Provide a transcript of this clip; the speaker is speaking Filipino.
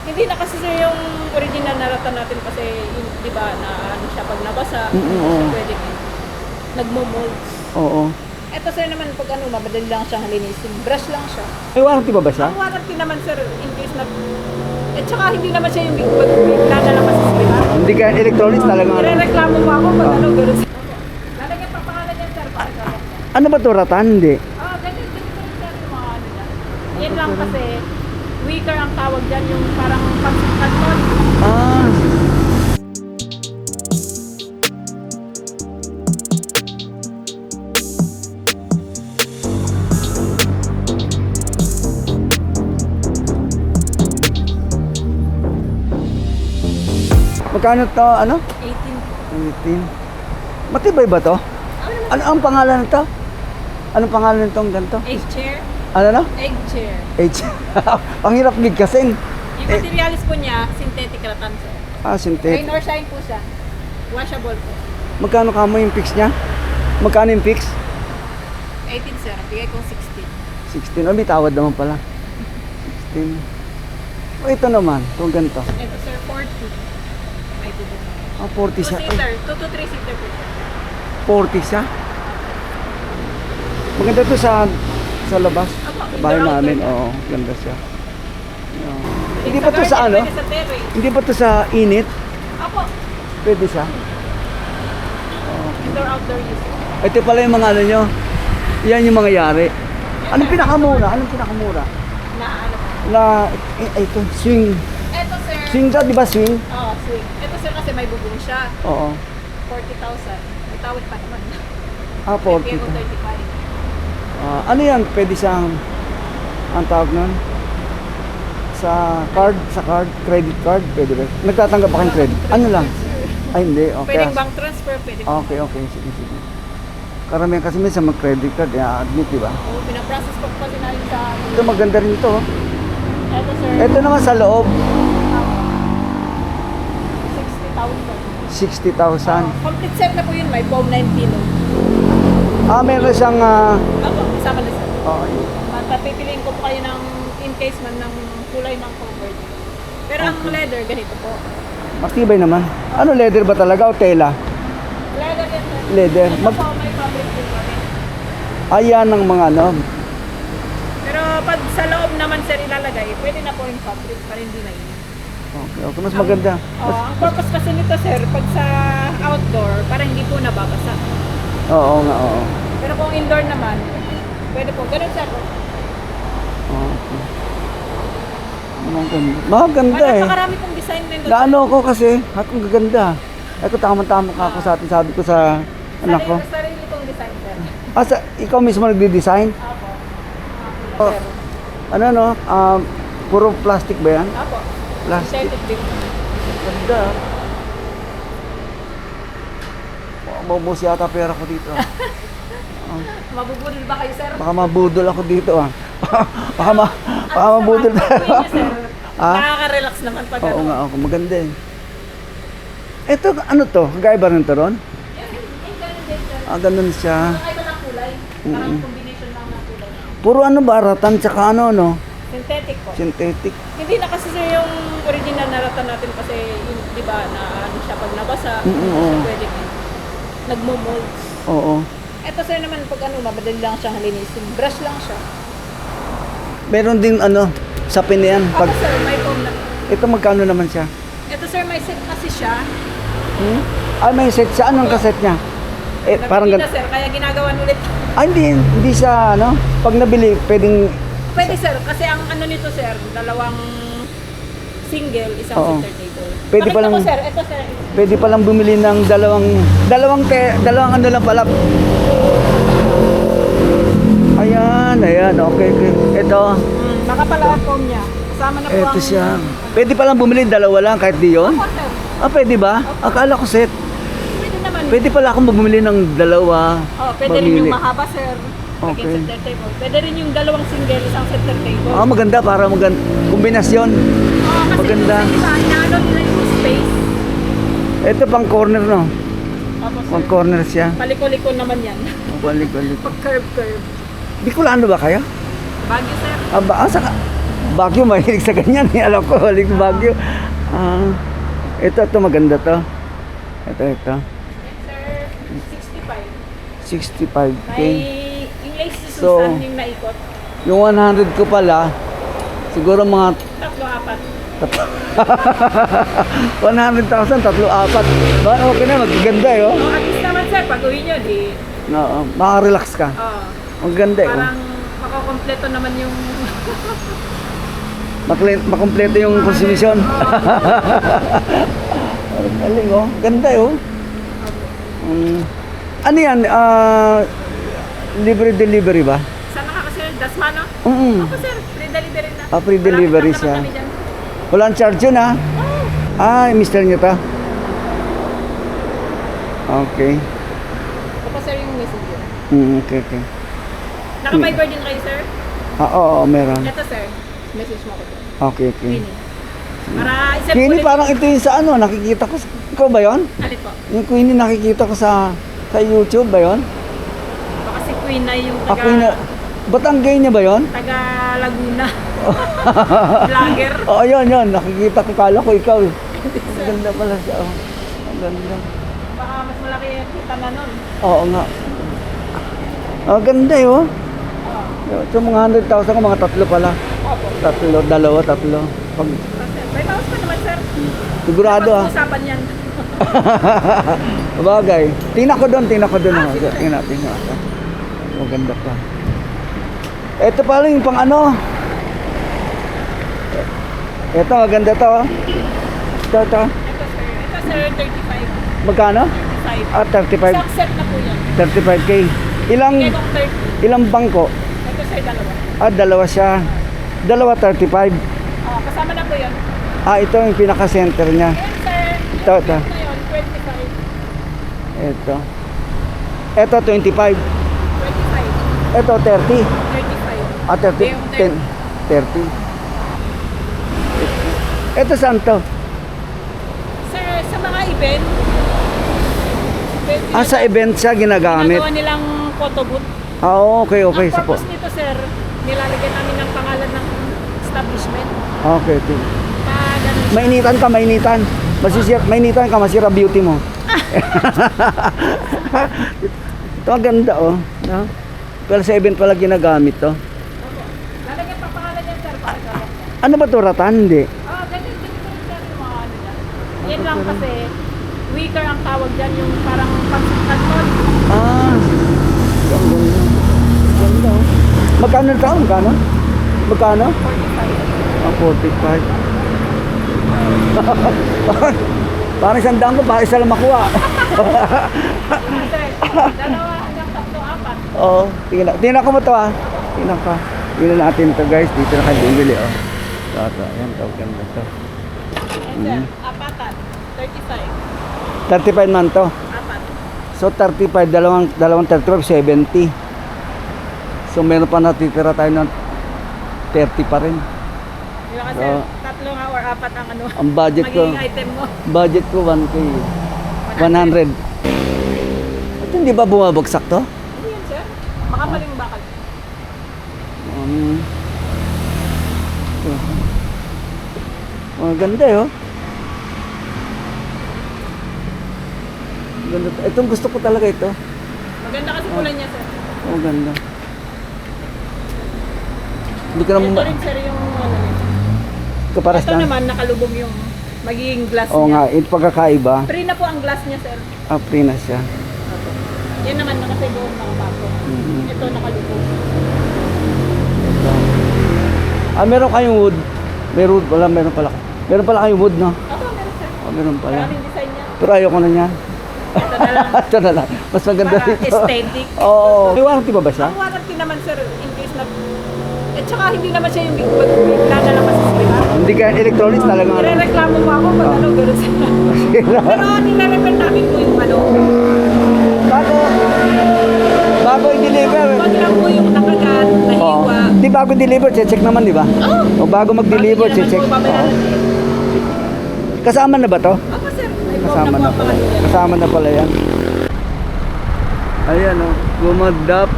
Hindi na kasi sir yung original na ratan natin kasi yung, di ba, na ano siya pag nabasa, hindi siya pwede nagmo-molds. Oo. Ito sir naman pag ano, mabadali lang siyang linisin. Brush lang siya. May warranty ba siya? Ang warranty naman sir, in case na... At saka hindi naman siya yung nagdadala pa sa sila. Hindi kaya electronics talaga. Irereklamo mo ako pag ano, gano'n. Lalagyan pa pangalan yan sir, para sa Ano ba to, ratan? Hindi. ganyan rin sir yung mga ano niya. Yan lang kasi, weaker ang tawag dyan, yung parang pang-kanton. Ah. Magkano to, ano? 18. 18. Matibay ba to? Ano ang pangalan nito? Anong pangalan nitong ganito? Egg chair. Ano na? Egg chair. H. Ang hirap bigkasin. Yung materialis po niya, synthetic rattan sir. Ah, synthetic. Rain or shine po siya. Washable po. Magkano kamo yung fix niya? Magkano yung fix? 18 sir, bigay kong 16. 16. Oh, may tawad naman pala. 16. O, ito naman. Itong ganito. Ito sir, 40. May bubong. Ah, 40 siya. 2 seater, 2 to 3 seater po siya. 40 siya. Maganda to sa labas. Apo, Sa bahay indoor, namin. outdoor. Oo, ganda siya. Oo. Pwede Hindi ba to sa garden, ano? Pwede sa terrace. Hindi ba to sa init? Apo, Pwede siya. indoor outdoor use. Ito pala yung mga ano nyo. Yan yung mga yari. Anong pinakamura? Anong pinakamura? Na ano po. Na, ito, swing. Ito sir. Swing ka, di ba swing? Oo, swing. Ito sir kasi may bubong siya. Oo. 40,000. May tawad pa naman. Ah, 40. Bigay ko 35. Ano yan? Pwede siyang, ang tawag nun? Sa card, credit card, pwede ba? Nagtatanggap ba kayong credit? Ano lang? Ay, hindi. Okay. Pwedeng bank transfer, pwede. Okay, okay. Sige, sige. Karamihan kasi minsan mag-credit card, admit, di ba? Oo, pinaprocess ko kasi namin sa... Ito, maganda rin ito. Oh. Ito sir. Ito naman sa loob, 60,000. 60,000. Complete set na po yun, may foam 9 kilo. Ah, meron siyang, Ako, isama na sir. okay. Papipiliin ko po kayo ng encasement ng kulay ng cover. Pero ang leather, ganito po. Matibay naman. Ano, leather ba talaga o tela? Leather yan sir. Leather. Ito po, may fabric din kami. Ayan ng mga ano. Pero pag sa loob naman sir ilalagay, pwede na po yung fabric para hindi na yun. Okay, okay. Mas maganda. Ang purpose kasi nito sir, pag sa outdoor, para hindi po nababasa. Oo nga, oo. Pero kung indoor naman, pwede po. Ganun sir. Okay. Maganda eh. Napakarami pong design na yun. Naano ko kasi, akong gaganda. Ako tama-tama ka ako sa atin, sabi ko sa anak ko. Sarili pong design sir. Ikaw mismo nagde-design? Apo. Oh, Sir. ano no? Puro plastic ba yan? Apo. Plastic. Synthetic din. Ganda. Maubos yata pera ko dito. Mabubudol ba kayo sir? Baka mabudol ako dito ah. baka mabudol tayo. Ah? Nakaka-relax naman pag Oo nga, ako. Maganda eh. Ito, ano to? Kagaya ba rin to ron? Yung ganun din sir. Ah, ganun siya. Kakaiba ng kulay. Parang combination lang ng kulay. Puro ano ba? Ratan tsaka ano, no? Synthetic po. Synthetic. Hindi na kasi sir yung original na ratan natin kasi yung, di ba, na ano siya pag nabasa, hindi oo. siya pwede nagmo-molds. Oo. Ito sir naman pag ano, mabadali lang siyang linisin. Brush lang siya. Meron din ano, sa yan. Ako sir, may foam na. Ito magkano naman siya? Ito sir, may set kasi siya. Ay, may set siya. Anong kaset niya? Parang Nabili na ganun. sir, kaya ginagawan ulit. Hindi siya, ano? Pag nabili, pwedeng, Pwede sir, kasi ang ano nito sir, dalawang single, isang Oo. center table. Pwede Pakita palang- ko sir, ito sir. pwede palang bumili ng dalawang ano lang pala. Ayan, okay. Ito, Makapala ang foam niya. Kasama na po ito ang... siya. Pwede palang bumili dalawa lang kahit di yun? Opo sir, Pwede ba? Akala ko set. pwede naman. Pwede pala akong bumili ng dalawa. Pwede rin Mamili. yung mahaba sir. Okay. Against center table. Pwede rin yung dalawang single, isang center table. Maganda para kombinasyon. Kasi maganda. yung iba, inaano nila yung space. Ito pang corner, no? Opo sir. Pang corner siya. Paliko-liko naman yan. Balik. Pag curve. Bicolano ba kayo? Bagyo sir. Saka, Baguio, mahilig sa ganyan. Alam ko, mahilig sa Baguio. Ah, ito maganda to. Ito. Yes, sir. 65. 65K. May yung lace si So, Susan yung naikot. Yung 100 ko pala, siguro mga 100,000, 3-4. Ba, okay na, magaganda eh, oh. So, at least naman sir, pag uwi nyo, di, No, maka-relax ka. Maganda eh, oh. parang makakompleto naman yung Makompleto yung konsumisyon. Galing, oh. Ganda eh, oh. Ano yan? Libre delivery ba? saan na ka sir? Dasmano? Ako sir, free delivery na. Free delivery Walang siya. naman kami dyan. Walang charge yun, ha? Mister niyo ta? Okay. Ako sir yung messenger. Okay. Naka-Viber din kayo sir? Oo, meron. Ito sir, message mo ko dyan. Okay. Winnie. Para isip Queenie, parang ito yung sa ano, nakikita ko. Ikaw ba yun? Alit po. Yung Queenie nakikita ko sa YouTube ba yun? Baka si Queen na yung Ako na, Batanggay niya ba yun? taga Laguna. Vlogger. Oo, yun. Nakikita ko, kala ko ikaw eh. Ang ganda pala siya. Oh. Ang ganda. Baka mas malaki yung kita na nun. Oo nga. Ang ganda eh, oh. Ito mga 100,000 ko, mga 3 pala. Opo. 3. Pag, May bawas pa naman sir. sigurado ah. Pag-usapan yan. Bagay. Tingnan ko doon. Oh. Tingnan. Maganda pa. Ito pala yung pang ano. Ito, maganda to. Oh. Ito. Ito sir, 35. Magkano? 35. 35. Isang set na po yan. 35K. Kaya kung 30. Ilang bangko? Ito sir, dalawa. Dalawa siya. Dalawa 35. Kasama na po yan. Ito yung pinaka-center niya. Ayan sir. Ito. Na yun, 25. Ito 25. 25. Ito 30. 35. 30. Ito saan to? Sir, sa mga event. Sa event siya ginagamit. Ginagawa nilang photo booth. Okay. Ang Sige po. purpose nito sir, nilalagyan namin ng pangalan ng establishment. Okay. Ganun siya. Mainitan. Mainitan ka, masira beauty mo. Ito ang ganda, oh. No? Pero sa event pala ginagamit to. Lalagyan pa pangalan yan sir. Para gawin. Ano ba to, ratan? Hindi. Ganun sir yung mga ano dyan. Yan lang kasi, weaker ang tawag dyan, yung parang pansikanton. Ang ganda, oh. Magkano ito? Magkano? 45. 45. Parang isang daan ko, parang isa lang makuha. Sir, dalawa hanggang 3, 4. Oo, tingnan ko mo ito Tingnan ka. Tingnan natin ito guys, dito na kayo bumili oh. Ito, ayan ito, ganda ito. Ayan sir, apatan, 35. 35 man to. Apat. So 35, dalawang 35, 70. So meron pa natitira tayo ng 30 pa rin. Yung kasi, Oo. 3 nga or 4 ang ano, Ang budget ko, magiging item mo. budget ko 1K. 100. Ito hindi ba bumabagsak to? Hindi yan sir, makamaling bakal. Ganda eh, oh. Ganda. Itong gusto ko talaga ito. Maganda kasi kulay niya sir. Ganda. Hindi ka naman Ito rin sir yung ano niya. kaparas Ito na. naman nakalubog yung magiging glass Oo niya. nga, ito pagkakaiba. Free na po ang glass niya sir. Free na siya. Yan naman kasi doon nakabago. Ito nakalubog. Meron kayong wood. Meron pala. Meron pala kayong wood, no? Ako meron sir. Meron pala. Maraming design niya. Pero ayoko na niyan. Ito na lang. Ito na lang. Mas maganda Para rito. aesthetic. Oo. May warranty ba siya? Ang warranty naman sir, in case na... At saka hindi naman siya yung bigla na lang masisira. Hindi kaya electronics talaga. Nirereklamo mo ako pag ano, gano'n sir. Pero nilarepan namin po yung ano. Bago i-deliver. Wag lang po yung nakagat, nahiwa. Di bago deliver, check naman, di ba? O bago mag-deliver, Bago check. naman po babayaran. Kasama na ba to? Ako sir, may Kasama form na na po pala. ang ano yan. Kasama na pala yan. Ayan, oh. Gumadap.